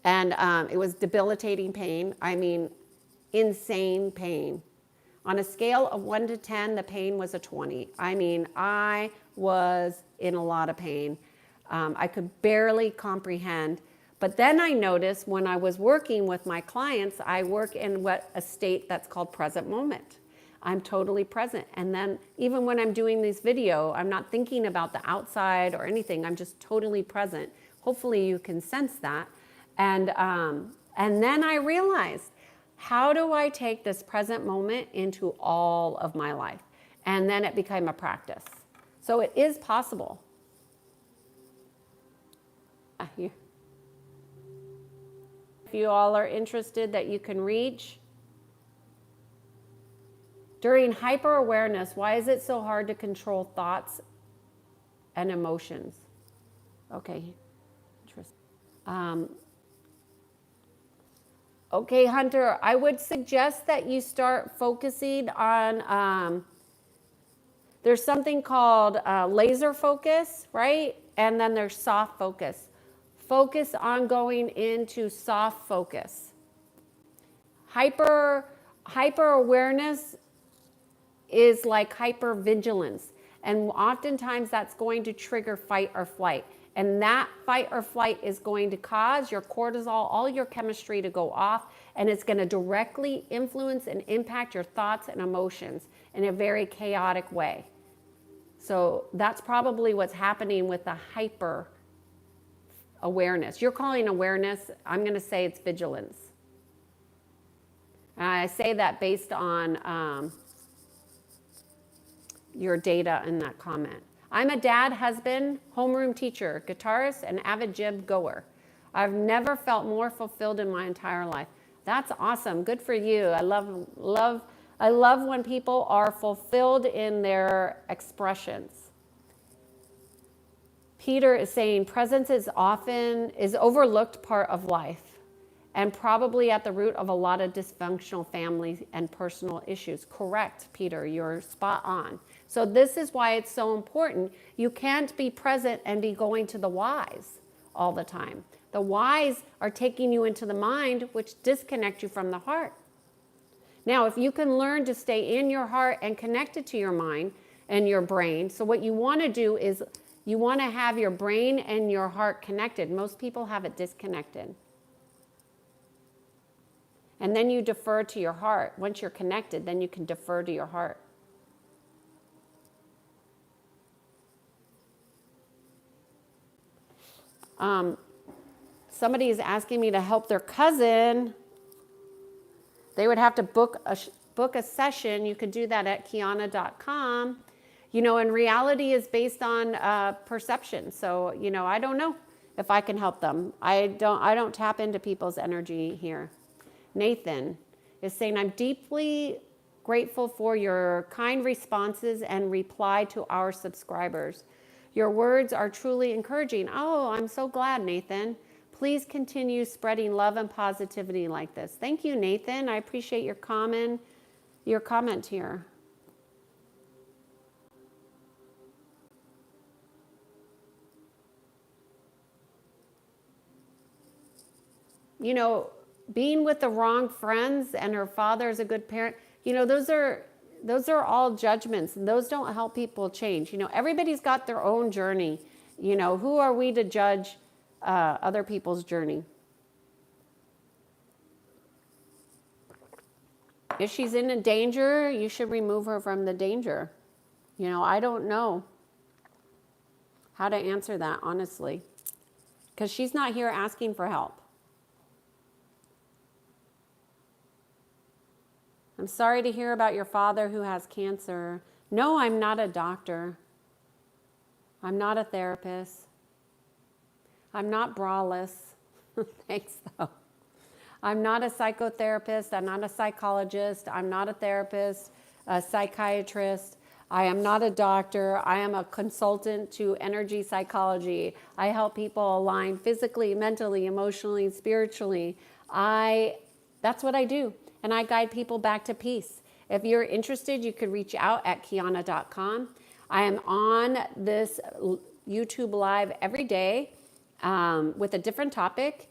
And it was debilitating pain. I mean, insane pain. On a scale of 1 to 10, the pain was a 20. I mean, I was in a lot of pain. I could barely comprehend. But then I noticed when I was working with my clients, I work in a state that's called present moment. I'm totally present. And then even when I'm doing this video, I'm not thinking about the outside or anything. I'm just totally present. Hopefully you can sense that. And then I realized, how do I take this present moment into all of my life? And then it became a practice. So it is possible. If you all are interested that you can reach. During hyper-awareness, why is it so hard to control thoughts and emotions? Okay, interesting. Okay, Hunter, I would suggest that you start focusing on, there's something called laser focus, right? And then there's soft focus. Focus on going into soft focus. Hyper awareness is like hyper vigilance. And oftentimes that's going to trigger fight or flight. And that fight or flight is going to cause your cortisol, all your chemistry to go off, and it's going to directly influence and impact your thoughts and emotions in a very chaotic way. So that's probably what's happening with the hyper awareness. You're calling awareness, I'm going to say it's vigilance. And I say that based on your data in that comment. I'm a dad, husband, homeroom teacher, guitarist, and avid gym goer. I've never felt more fulfilled in my entire life. That's awesome. Good for you. I love when people are fulfilled in their expressions. Peter is saying presence is overlooked part of life and probably at the root of a lot of dysfunctional family and personal issues. Correct, Peter, you're spot on. So this is why it's so important. You can't be present and be going to the whys all the time. The whys are taking you into the mind, which disconnect you from the heart. Now, if you can learn to stay in your heart and connected to your mind and your brain, so what you want to do is you want to have your brain and your heart connected. Most people have it disconnected. And then you defer to your heart. Once you're connected, then you can defer to your heart. Somebody is asking me to help their cousin. They would have to book a session. You could do that at Kiannaa.com. You know, and reality is based on perception. So, you know, I don't know if I can help them. I don't tap into people's energy here. Nathan is saying, I'm deeply grateful for your kind responses and reply to our subscribers. Your words are truly encouraging. Oh, I'm so glad, Nathan. Please continue spreading love and positivity like this. Thank you, Nathan. I appreciate your comment here. You know, being with the wrong friends and her father is a good parent, you know, those are all judgments, and those don't help people change. You know, everybody's got their own journey. You know, who are we to judge other people's journey? If she's in a danger, you should remove her from the danger. You know, I don't know how to answer that, honestly, because she's not here asking for help. I'm sorry to hear about your father who has cancer. No, I'm not a doctor. I'm not a therapist. I'm not braless. Thanks, though. I'm not a psychotherapist. I'm not a psychologist. I'm not a therapist, a psychiatrist. I am not a doctor. I am a consultant to energy psychology. I help people align physically, mentally, emotionally, spiritually. That's what I do. And I guide people back to peace. If you're interested, you could reach out at Kiannaa.com. I am on this YouTube Live every day with a different topic.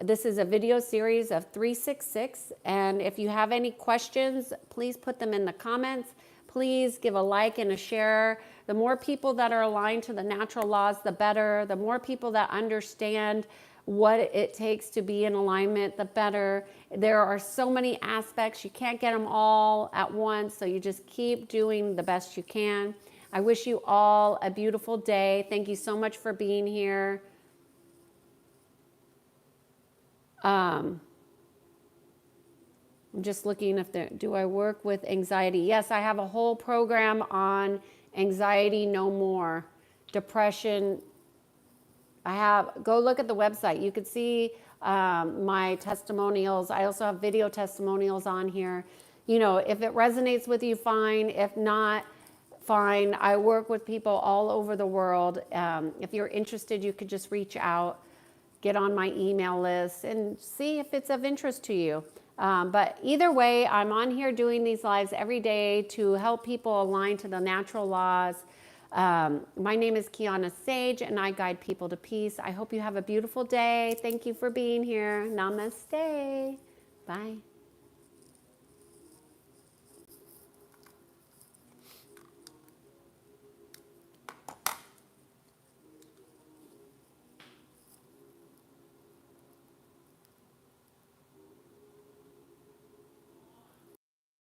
This is a video series of 366. And if you have any questions, please put them in the comments. Please give a like and a share. The more people that are aligned to the natural laws, the better. The more people that understand what it takes to be in alignment, the better. There are so many aspects. You can't get them all at once, so you just keep doing the best you can. I wish you all a beautiful day. Thank you so much for being here. I'm just looking if there, do I work with anxiety? Yes, I have a whole program on anxiety no more, depression. Go look at the website. You could see my testimonials. I also have video testimonials on here. You know, if it resonates with you, fine. If not, fine. I work with people all over the world. If you're interested, you could just reach out, get on my email list, and see if it's of interest to you. But either way, I'm on here doing these lives every day to help people align to the natural laws. My name is Kiannaa Sadge, and I guide people to peace. I hope you have a beautiful day. Thank you for being here. Namaste. Bye.